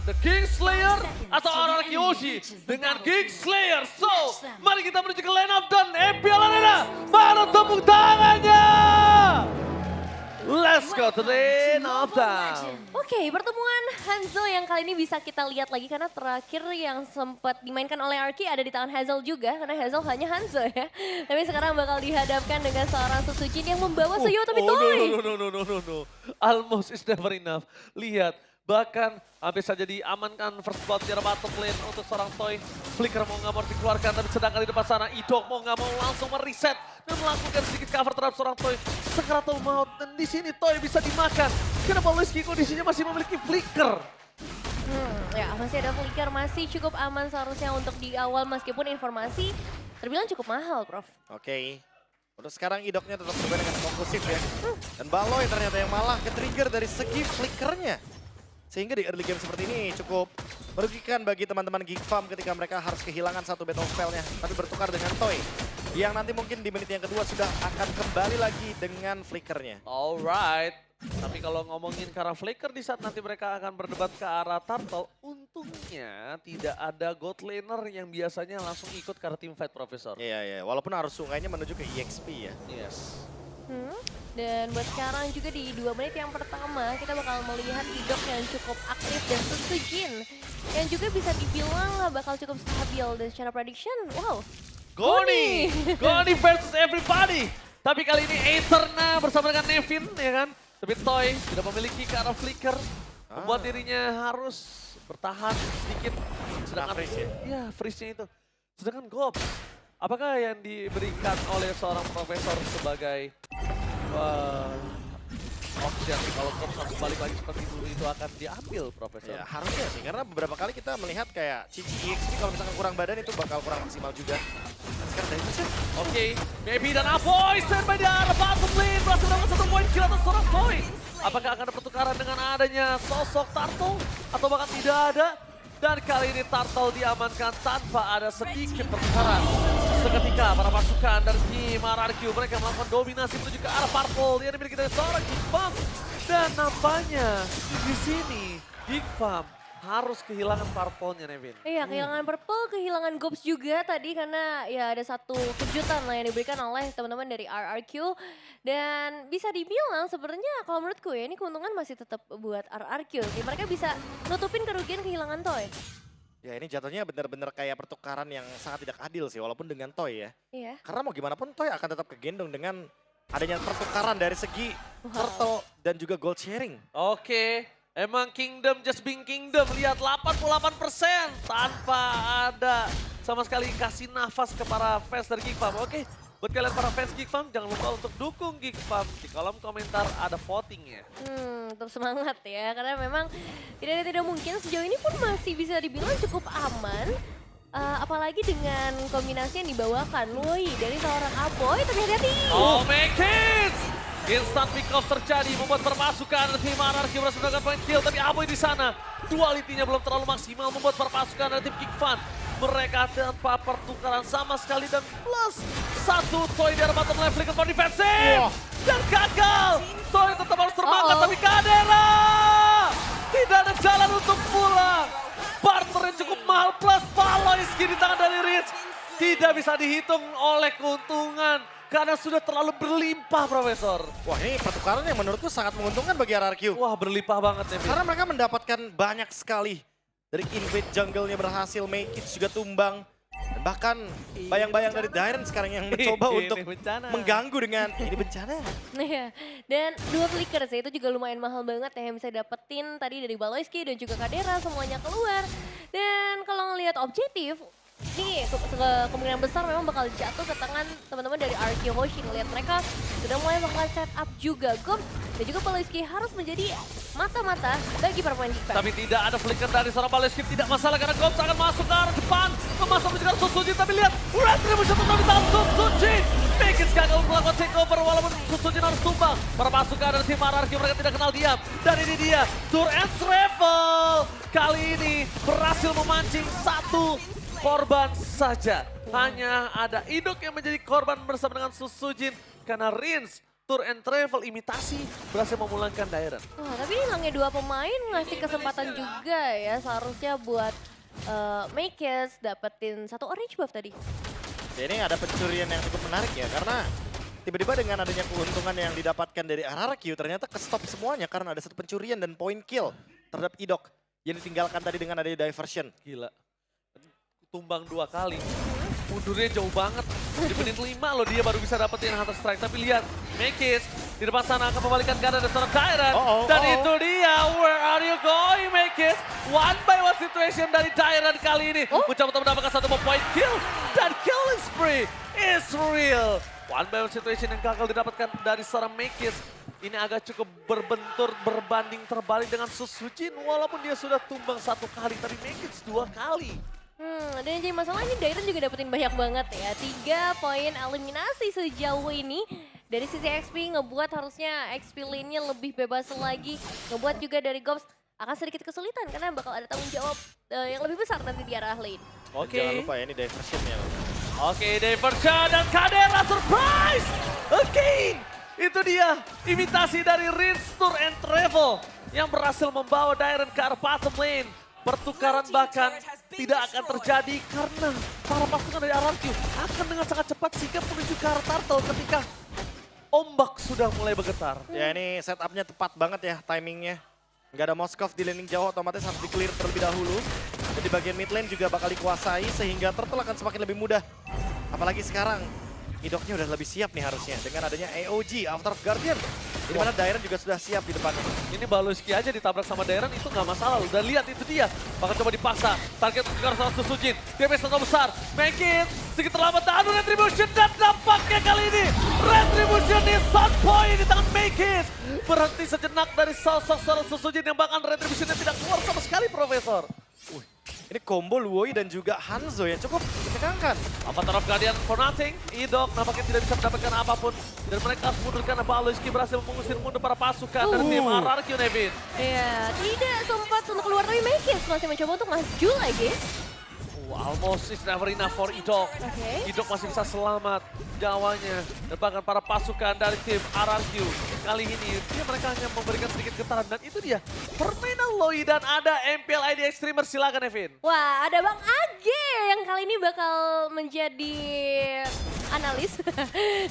The Kingslayer atau RRQ Hoshi dengan Kingslayer. So, mari kita menuju ke line up dan MPL Arena. Mana tepuk tangannya? Let's go to the line of town. Oke, pertemuan Hanzo yang kali ini bisa kita lihat lagi karena terakhir yang sempat dimainkan oleh Arki ada di tangan Hazel juga karena Hazel hanya Hanzo ya. Tapi sekarang bakal dihadapkan dengan seorang Susujin yang membawa Suyo tapi Toy. No. Almost is never enough. Lihat, bahkan hampir saja diamankan first blood di bottom lane untuk seorang Toy. Flicker mau nggak mau dikeluarkan, tapi sedangkan di depan sana Idok mau nggak mau langsung mereset dan melakukan sedikit cover terhadap seorang Toy. Sekeratul maut, dan di sini Toy bisa dimakan. Kenapa Luiski kondisinya masih memiliki Flicker? Ya masih ada Flicker, masih cukup aman seharusnya untuk di awal meskipun informasi terbilang cukup mahal, Prof. Oke. Untuk sekarang Idoknya tetap bermain dengan konklusif ya. Dan Baloy ternyata yang malah ke-trigger dari segi flickernya. Sehingga di early game seperti ini cukup merugikan bagi teman-teman Geek Farm ketika mereka harus kehilangan satu battle spell-nya. Tapi bertukar dengan Toy. Yang nanti mungkin di menit yang kedua sudah akan kembali lagi dengan flickernya. Alright. Tapi kalau ngomongin ke arah Flicker di saat nanti mereka akan berdebat ke arah Turtle, untungnya tidak ada God Laner yang biasanya langsung ikut ke arah teamfight, Profesor. Iya, walaupun arus sungainya menuju ke EXP ya. Yes. Dan buat sekarang juga di 2 menit yang pertama kita bakal melihat Idok yang cukup aktif dan Susujin yang juga bisa dibilang bakal cukup stabil dan secara prediction, wow. Goni versus everybody. Tapi kali ini Aetherna bersama dengan Nevin ya kan. Tapi Toy tidak memiliki ke arah Flicker. Membuat dirinya harus bertahan sedikit. Sedangkan freeze ya? Ya, freeze-nya itu. Sedangkan Gobs, apakah yang diberikan oleh seorang profesor sebagai option kalau Gobs harus balik lagi seperti dulu itu akan diambil, Profesor? Ya harusnya sih, karena beberapa kali kita melihat kayak Cici EXP kalau misalkan kurang badan itu bakal kurang maksimal juga. Dan sekarang dari itu Oke, Maybe dan Avoy standby di arah bottom lane berhasil mendapatkan 1 poin kill atas seorang Toy. Apakah akan ada pertukaran dengan adanya sosok Turtle atau bahkan tidak ada? Dan kali ini Turtle diamankan tanpa ada sedikit pertukaran. Seketika para pasukan dari tim RRQ mereka melakukan dominasi menuju ke arah Purple yang dimiliki dari seorang Geek Farm. Dan nampaknya di sini Geek Farm harus kehilangan Purple-nya, Nevin. Iya, kehilangan Purple, kehilangan Gobs juga tadi karena ya ada satu kejutan lah yang diberikan oleh teman-teman dari RRQ. Dan bisa dibilang sebenarnya kalau menurutku ya ini keuntungan masih tetap buat RRQ sih. Mereka bisa nutupin kerugian kehilangan Toy. ya ini jatuhnya benar-benar kayak pertukaran yang sangat tidak adil sih, walaupun dengan Toy ya. Iya. Karena mau gimana pun Toy akan tetap kegendong dengan adanya pertukaran dari segi Turtle dan juga gold sharing. Oke, emang Kingdom just being Kingdom. Lihat 88% tanpa ada sama sekali kasih nafas kepada fans dari Geek Farm. Oke, buat kalian para fans Geek Farm jangan lupa untuk dukung Geek Farm. Di kolom komentar ada votingnya. Tetap semangat ya, karena memang tidak mungkin sejauh ini pun masih bisa dibilang cukup aman. Apalagi dengan kombinasi yang dibawakan, Lui dari seorang Aboy, tapi hati-hati. Oh my kids! Instant pick off terjadi membuat perpasukan tim RRQ berhasil mendapatkan point kill, tapi Aboy di sana dualitinya belum terlalu maksimal membuat perpasukan dari tim Geek Farm mereka tanpa pertukaran sama sekali dan plus 1 Toy dari bottom lane flicker for defensive dan gagal. Toy tetap harus termakan tapi Kadera tidak ada jalan untuk pulang. Barter yang cukup mahal plus Paloyski di tangan dari Rich tidak bisa dihitung oleh keuntungan. Karena sudah terlalu berlimpah, Profesor. Wah ini pertukaran yang menurutku sangat menguntungkan bagi RRQ. Wah berlimpah banget ya. Karena mereka mendapatkan banyak sekali. Dari invade jungle-nya berhasil, make it juga tumbang. Dan bahkan bayang-bayang dari Dairen sekarang yang mencoba untuk mengganggu dengan ini bencana. Iya, dan 2 flicker sih itu juga lumayan mahal banget ya yang bisa dapetin tadi dari Baloyski dan juga Kadera semuanya keluar. Dan kalau ngelihat objektif, ini kemungkinan besar memang bakal jatuh ke tangan teman-teman dari RRQ Hoshi. Ngelihat mereka sudah mulai melakukan setup juga. Gobs dan juga Baloyski harus menjadi mata-mata bagi para pemain Geek Farm. Tapi tidak ada flicker dari seorang Baloyski, tidak masalah karena Gobs akan masuk ke arah depan. Memasuk menuju ke arah Susujin, tapi lihat Red Revolution tetap di tangan Susujin. Bikin gagal melakukan takeover walaupun Susujin harus tumbang. Para pasukan dari tim RRQ mereka tidak kenal diam. Dan ini dia, Tour and Travel. Kali ini berhasil memancing 1 korban saja. Hanya ada Idok yang menjadi korban bersama dengan Susujin. Karena Rins Tour and Travel imitasi berhasil memulangkan Dairen. Wah, tapi hilangnya 2 pemain ngasih kesempatan juga ya seharusnya buat Makers dapetin 1 orange buff tadi. Ya, ini ada pencurian yang cukup menarik ya, karena tiba-tiba dengan adanya keuntungan yang didapatkan dari RRQ ternyata ke-stop semuanya karena ada 1 pencurian dan point kill terhadap Idok yang ditinggalkan tadi dengan adanya diversion. Gila. Tumbang 2 kali. Mundurnya jauh banget. Di menit 5 loh dia baru bisa dapetin Hunter Strike. Tapi lihat, Makers di depan sana akan membalikan keadaan dari seorang Dairen. Dan itu dia, where are you going Makers? 1-by-1 situation dari Dairen kali ini. Mencoba untuk mendapatkan 1 point kill. Dan killing spree is real. 1-by-1 situation yang gagal didapatkan dari seorang Makers. Ini agak cukup berbentur, berbanding terbalik dengan Susujin. Walaupun dia sudah tumbang 1 kali, tapi Makers 2 kali. Dan jadi masalah ini Dairen juga dapetin banyak banget ya. 3 poin eliminasi sejauh ini. Dari sisi XP ngebuat harusnya XP lane-nya lebih bebas lagi. Ngebuat juga dari Gops akan sedikit kesulitan karena bakal ada tanggung jawab yang lebih besar nanti di arah lane. Oke. Jangan lupa ya, ini diversionnya. Oke, diversion dan Kadera surprise! Oke, itu dia imitasi dari Rinse Tour and Travel yang berhasil membawa Dairen ke arah bottom lane. Pertukaran bahkan tidak akan terjadi karena para pasukan dari RRQ akan dengan sangat cepat sigap menuju ke arah turtle ketika ombak sudah mulai bergetar. Ya, ini setupnya tepat banget ya timingnya. Nggak ada Moskov di laning jauh, otomatis harus di-clear terlebih dahulu. Dan di bagian mid lane juga bakal dikuasai sehingga turtle akan semakin lebih mudah. Apalagi sekarang, Idoknya udah lebih siap nih harusnya dengan adanya AOG, After Guardian. Di mana Dairen juga sudah siap di depannya. Ini Baloyski aja ditabrak sama Dairen itu nggak masalah loh. Dan lihat itu dia, bakal coba dipaksa. Target untuk sama Susujin, DPS sangat besar. Make it, sedikit terlambat, adu Retribution dan nampaknya kali ini Retribution di Sun Point di tangan Make it. Berhenti sejenak dari sosok seorang Susujin yang bahkan Retributionnya tidak keluar sama sekali, Profesor. Ini combo Luoi dan juga Hanzo yang cukup menegangkan. Avatar of Guardian for nothing. Idok nampaknya tidak bisa mendapatkan apapun. Dan mereka harus mundur karena Baloyski berhasil mengusir mundur para pasukan dari tim RRQ, Nevin. Iya, tidak sempat untuk keluar dari Makers masih mencoba untuk maju lagi. Almost is never enough for Idok. Idok masih bisa selamat jawanya. Dan bahkan para pasukan dari tim RRQ. Kali ini mereka hanya memberikan sedikit getaran. Dan itu dia permainan Loi dan ada MPL ID Extremer. Silakan Nevin. Wah, ada Bang Age yang kali ini bakal menjadi analis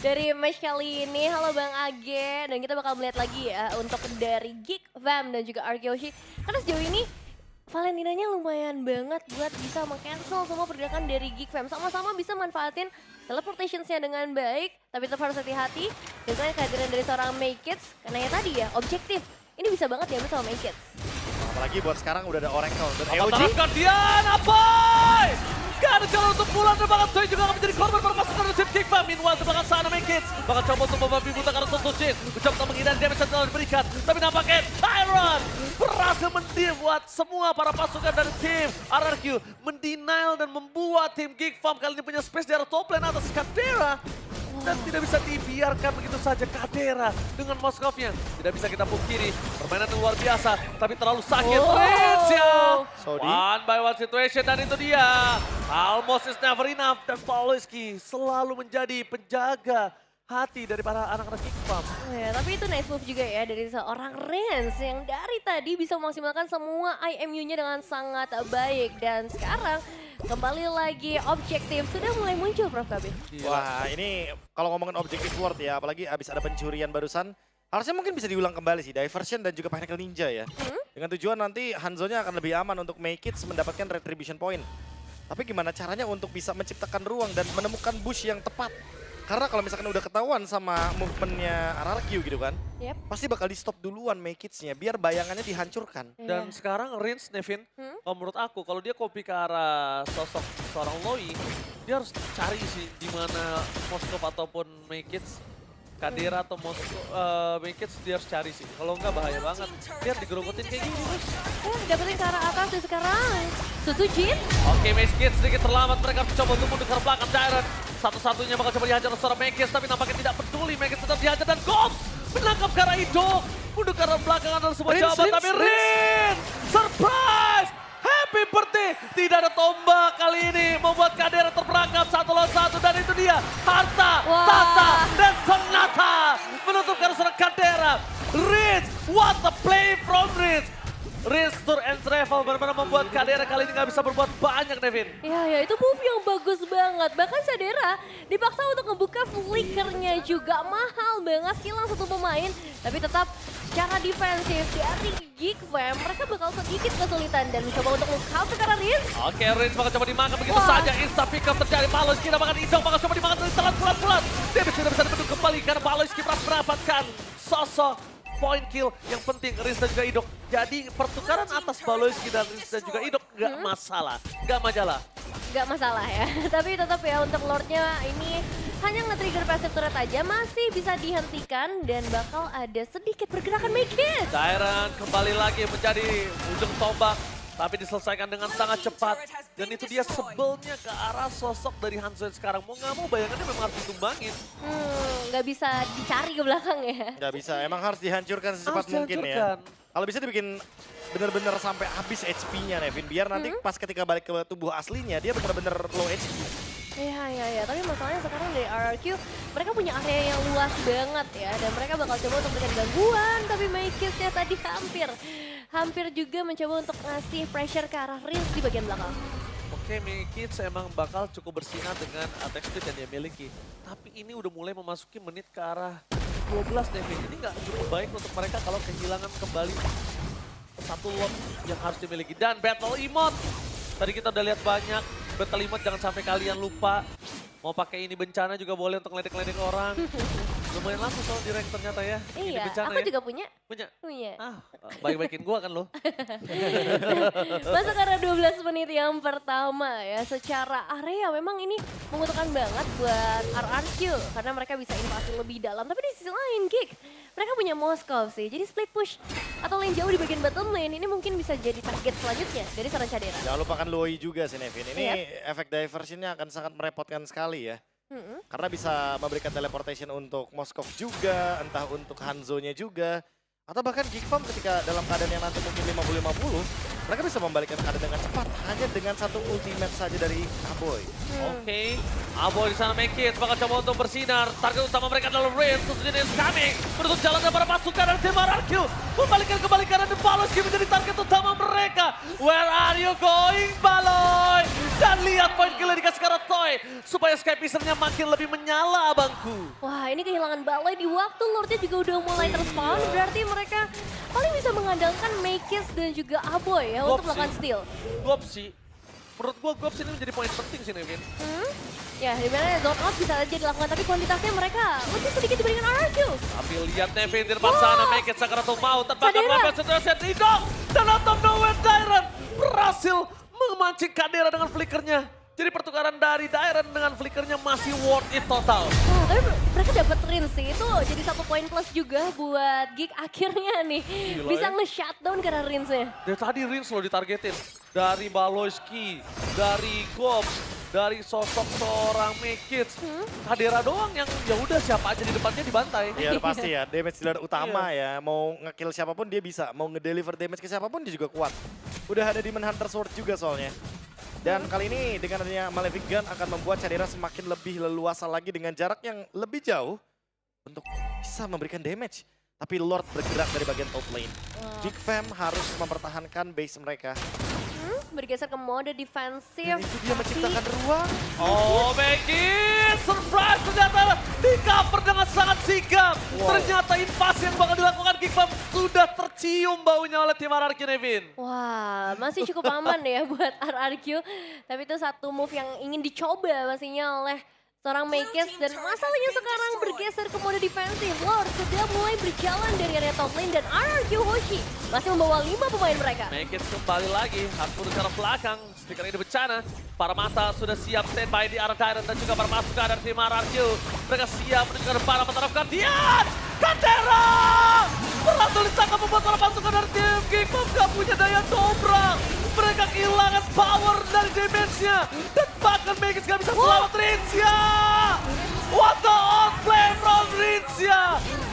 dari match kali ini. Halo Bang Age. Dan kita bakal melihat lagi ya untuk dari Geek Fam dan juga Arkeoshi. Karena sejauh ini Valentinanya lumayan banget buat bisa meng-cancel semua pergerakan dari Geek Fam. Sama-sama bisa manfaatin teleportationsnya dengan baik, tapi tetap harus hati-hati. Biasanya kehadiran dari seorang Makers, karena ya tadi ya, objektif. Ini bisa banget diambil sama Makers. Apalagi buat sekarang udah ada Oracle dan AOG. AOG. Guardian, Apoy! Gagal untuk pulang dan bahkan Zoe juga akan menjadi korban para pasukan dari tim Geek Fam. Meanwhile, di belakang sana Makers bakal coba untuk membabi buta karena Susujin. Mencoba untuk menghindari damage yang telah diberikan. Tapi nampaknya Tyron berhasil membuat semua para pasukan dari tim RRQ mendenial dan membuat tim Geek Fam kali ini punya space di arah top lane atas Kadera. Dan tidak bisa dibiarkan begitu saja Kadera dengan Moskovnya. Tidak bisa kita pungkiri, permainan yang luar biasa, tapi terlalu sakit. One by one situation dan itu dia. Almost is never enough dan Baloyski selalu menjadi penjaga hati dari para anak-anak Geek Fam. Ya, tapi itu nice move juga ya dari seorang Rens yang dari tadi bisa memaksimalkan semua IMU-nya dengan sangat baik. Dan sekarang kembali lagi objektif sudah mulai muncul Prof KB. Wah, ini kalau ngomongin objektif word ya, apalagi abis ada pencurian barusan, harusnya mungkin bisa diulang kembali sih, diversion dan juga Pinnacle Ninja ya. Dengan tujuan nanti Hanzo-nya akan lebih aman untuk make it mendapatkan retribution point. Tapi gimana caranya untuk bisa menciptakan ruang dan menemukan bush yang tepat? Karena kalau misalkan udah ketahuan sama movementnya RRQ gitu kan, pasti bakal di stop duluan make it-nya biar bayangannya dihancurkan. Dan sekarang Rins, Nevin, kalau menurut aku kalau dia copy ke arah sosok seorang Loi, dia harus cari sih di mana Moskov ataupun make it, Kadera atau make it dia harus cari sih. Kalau enggak bahaya banget. Lihat digerogotin kayak gini bos. Dapetin ke arah atas dan sekarang Susujin. Oke, make it sedikit terlambat, mereka coba untuk mundur ke belakang Dairen. Satu-satunya bakal coba dihajar oleh seorang Makers, tapi nampaknya tidak peduli. Makers tetap dihajar dan Gops menangkap ke arah Idok. Mundur ke arah belakang adalah sebuah jawaban, tapi Rin! Surprise! Happy birthday Tidak ada tombak kali ini. Membuat Kadera terperangkap 1 lawan 1. Dan itu dia. Harta, Wah. Tata, dan Sonata. Menutupkan seorang Kadera. Riz, what a play from Riz. Riz tour and travel benar-benar membuat Kadera kali ini nggak bisa berbuat banyak, Devin. Ya itu move yang bagus banget. Bahkan Sadera dipaksa untuk ngebuka flickernya juga. Mahal banget hilang satu pemain. Tapi tetap secara defensif dari Geek Fam, mereka bakal sedikit kesulitan dan mencoba untuk meng-counter karena Riz. Oke, Riz bakal coba dimakan begitu Wah. saja. Insta pick up terjadi. Baloyski dapatkan Idong bakal coba dimakan dari telan bulat-bulat. Davis tidak bisa dibendung kembali karena Baloyski berhasil mendapatkan sosok point kill. Yang penting Riz dan juga Idok. Jadi pertukaran atas Baloyski dan Riz dan juga Idok nggak masalah, nggak majalah. Gak masalah ya, tapi tetap ya untuk Lordnya ini hanya nge-trigger passive turret aja masih bisa dihentikan dan bakal ada sedikit pergerakan make it. Dairan kembali lagi menjadi ujung tombak, tapi diselesaikan dengan sangat cepat. Dan itu dia sebelnya ke arah sosok dari Hanzo yang sekarang. Mau nggak mau bayangannya memang harus ditumbangin. Gak bisa dicari ke belakang ya. Nggak bisa, emang harus dihancurkan secepat Harus mungkin dihancurkan. ya. Kalau bisa dibikin bener-bener sampai habis HP-nya Nevin. Biar nanti pas ketika balik ke tubuh aslinya dia bener-bener low HP. Iya, tapi masalahnya sekarang dari RRQ mereka punya area yang luas banget ya. Dan mereka bakal coba untuk memberikan gangguan, tapi Maikisnya tadi hampir juga mencoba untuk ngasih pressure ke arah Riz di bagian belakang. Oke, Maikis emang bakal cukup bersinar dengan attack speed yang dia miliki. Tapi ini udah mulai memasuki menit ke arah 12, Devin. Ini nggak cukup baik untuk mereka kalau kehilangan kembali satu lot yang harus dimiliki. Dan battle emote. Tadi kita udah lihat banyak. Battle emote jangan sampai kalian lupa. Mau pakai ini bencana juga boleh untuk ngeledek-ledek orang. Lumayan langsung soal di rank ternyata ya. Ini Iya, bencana aku ya. juga punya. Punya. Punya. Baik-baikin gua kan lo. Masuk karena 12 menit yang pertama ya. Secara area memang ini menguntungkan banget buat RRQ. Karena mereka bisa invasi lebih dalam. Tapi di sisi lain, Geek, mereka punya Moskov sih. Jadi split push atau lane jauh di bagian bottom lane ini mungkin bisa jadi target selanjutnya dari seorang Cadera. Jangan lupakan Loi juga sih Nevin. Ini Iya. efek diversionnya akan sangat merepotkan sekali ya. Karena bisa memberikan teleportation untuk Moskov juga, entah untuk Hanzo-nya juga. Atau bahkan Geekfam ketika dalam keadaan yang nanti mungkin 50-50, mereka bisa membalikkan keadaan dengan cepat hanya dengan satu ultimate saja dari Aboy. Oke, Aboy di sana make it, bakal coba untuk bersinar. Target utama mereka adalah Riz, tentunya is coming. Menutup jalan para pasukan dari tim RRQ. Membalikan kembali karena Baloyski menjadi target utama mereka. Where are you going, Baloy? Dan lihat poin kill yang dikasih ke arah Toy. Supaya Skypicernya makin lebih menyala, abangku. Wah, ini kehilangan Baloy di waktu Lordnya juga udah mulai terspawn. Berarti mereka paling bisa mengandalkan Maikis dan juga Aboy ya untuk melakukan steal. Gopsi, menurut gua Gopsi ini menjadi poin penting sih, Nevin. Ya, dimana zone out bisa aja dilakukan, tapi kuantitasnya mereka lebih sedikit dibandingkan RRQ. Tapi lihat Nevin di depan sana, make it Sakaratul mau. Tanpa Cadera. melakukan situasi Idong. Dan out of nowhere, Dairan berhasil memancing Kadera dengan flickernya. Jadi pertukaran dari Dairan dengan flickernya masih worth it total. Wah, tapi mereka dapat rin sih, itu jadi 1 poin plus juga buat Geek akhirnya nih. Gila Bisa ya. nge-shutdown karena rinsnya. Dari tadi Rins lo ditargetin. Dari Baloyski, dari Gops, dari sosok seorang Mekits. Kadera doang yang ya udah siapa aja di depannya dibantai. Iya pasti ya, damage dealer utama ya. Mau nge-kill siapapun dia bisa, mau nge-deliver damage ke siapapun dia juga kuat. Udah ada Demon Hunter Sword juga soalnya. Dan kali ini dengan adanya Malefic Gun akan membuat Cadera semakin lebih leluasa lagi dengan jarak yang lebih jauh untuk bisa memberikan damage. Tapi Lord bergerak dari bagian top lane. Big Fam harus mempertahankan base mereka. Bergeser ke mode defensif. Dan itu dia menciptakan ruang. Oh, Mekits! Surprise ternyata di cover dengan sangat sigap. Ternyata invasi yang bakal dilakukan Geekfam sudah tercium baunya oleh tim RRQ, Nevin. Wah, masih cukup aman ya buat RRQ. Tapi itu satu move yang ingin dicoba pastinya oleh seorang Maikis. Dan masalahnya sekarang bergeser ke mode defensif. Lord sudah mulai berjalan dari area top lane dan RRQ Hoshi masih membawa 5 pemain mereka. Mekits kembali lagi, Harpun ke arah belakang. Stiker ini bencana. Para mata sudah siap standby di arah Dairan dan juga para pasukan dari tim RRQ. Mereka siap menunjukkan para mata Guardian. Kadera! Berhasil ditangkap membuat para pasukan dari tim Geekfam gak punya daya dobrak. Mereka kehilangan power dari damage-nya. Dan bahkan Mekits gak bisa selamat Rinsya. What the outplay from Rinsya.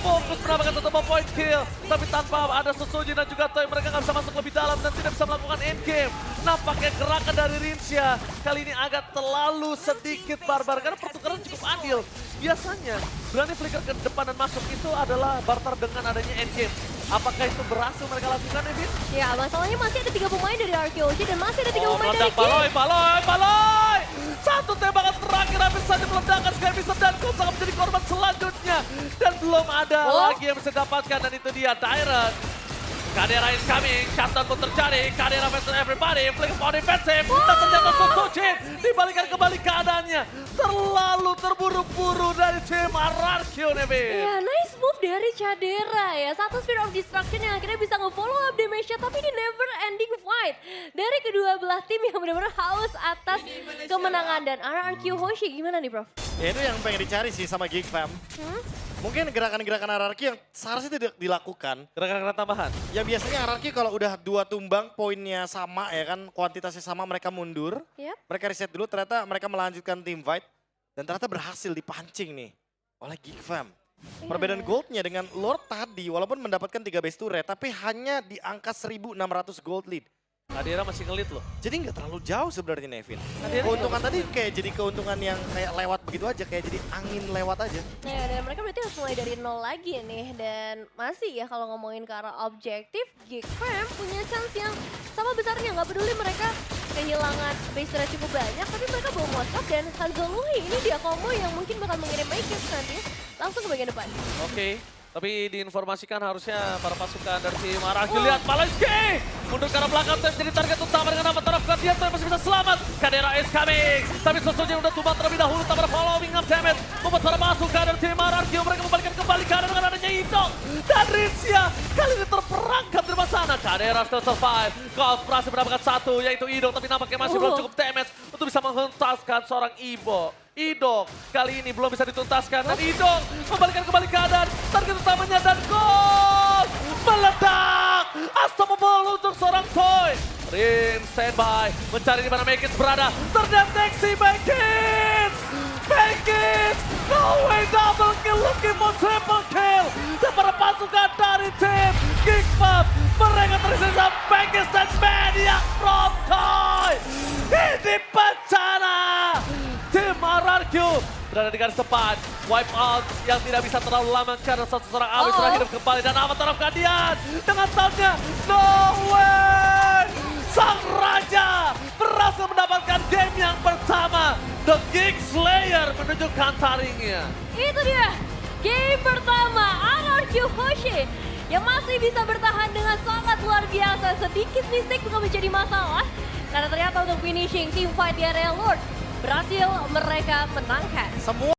Fokus mendapatkan satu point kill. Tapi tanpa ada Susuji dan juga Toy mereka gak bisa masuk lebih dalam dan tidak bisa melakukan game. Nampaknya gerakan dari Rinsya kali ini agak terlalu sedikit barbar karena pertukaran cukup adil. Biasanya berani flicker ke depan dan masuk itu adalah barter dengan adanya endgame. Apakah itu berhasil mereka lakukan, Evin? Ya, masalahnya masih ada 3 pemain dari RKOG dan masih ada 3 pemain dari Baloi, Baloi! Satu tembakan terakhir habis saja meledakkan Skymister dan Colt akan menjadi korban selanjutnya. Dan belum ada lagi yang bisa dapatkan dan itu dia Tyrant. Kadera is coming, shutdown pun terjadi, Kadera versus everybody, flick for defensive, dan ternyata Susuchin dibalikan kembali keadaannya. Terlalu terburu-buru dari tim RRQ, Nevin. Ya, nice move dari Cadera ya. Satu Spear of Destruction yang akhirnya bisa nge-follow up damage-nya, tapi ini never ending fight. Dari kedua belah tim yang benar-benar haus atas kemenangan. Dan RRQ Hoshi gimana nih, Prof? Ya itu yang pengen dicari sih sama Geek Fam. Mungkin gerakan-gerakan RRQ yang seharusnya tidak dilakukan. Gerakan-gerakan tambahan. Ya biasanya RRQ kalau udah 2 tumbang poinnya sama ya kan, kuantitasnya sama mereka mundur. Yep. Mereka reset dulu, ternyata mereka melanjutkan team fight. Dan ternyata berhasil dipancing nih oleh Geek Fam. Perbedaan goldnya dengan Lord tadi walaupun mendapatkan 3 base turret tapi hanya di angka 1.600 gold lead. Kadera masih ngelit loh. Jadi nggak terlalu jauh sebenarnya Nevin. Kadera Keuntungan tadi kayak jadi keuntungan yang kayak lewat begitu aja, kayak jadi angin lewat aja. Ya, dan mereka berarti harus mulai dari nol lagi nih. Dan masih ya kalau ngomongin ke arah objektif, Geek Fam punya chance yang sama besarnya. Nggak peduli mereka kehilangan base turret cukup banyak, tapi mereka bawa WhatsApp dan Hanzoluhi ini dia combo yang mungkin bakal mengirim Makers nanti langsung ke bagian depan. Oke. Tapi diinformasikan harusnya para pasukan dari tim RRQ. Lihat Palaiski mundur ke arah belakang dan jadi target utama dengan nama taraf Guardian masih bisa selamat. Kadera is coming. Tapi Susuchin udah tumbang terlebih dahulu tanpa following up damage. Membuat para pasukan dari tim RRQ mereka membalikan kembali Kadera dengan adanya Idol. Dan Rinsya kali ini terperangkap di sana. Kadera still survive. Colt berhasil mendapatkan satu yaitu Idol. Tapi nampaknya masih belum cukup damage untuk bisa menghentaskan seorang Ibo. Idol kali ini belum bisa dituntaskan dan Idol membalikan kembali keadaan target utamanya dan gol meledak unstoppable untuk seorang Toy. Rin standby mencari di mana Makins berada, terdeteksi Makins no way, double kill looking for triple kill dan para pasukan dari tim Geek Fam mereka tersisa Makins dan Maniac from Toy. Ini bencana. Tim RRQ berada di garis depan. Wipe out yang tidak bisa terlalu lama karena satu seorang Awi sudah hidup kembali. Dan Avatar of Guardian dengan taunnya. No way! Sang Raja berhasil mendapatkan game yang pertama. The Geek Slayer menunjukkan taringnya. Itu dia, game pertama RRQ Hoshi yang masih bisa bertahan dengan sangat luar biasa. Sedikit mistake bukan menjadi masalah. Karena ternyata untuk finishing team fight di area Lord berhasil mereka menangkan. Semua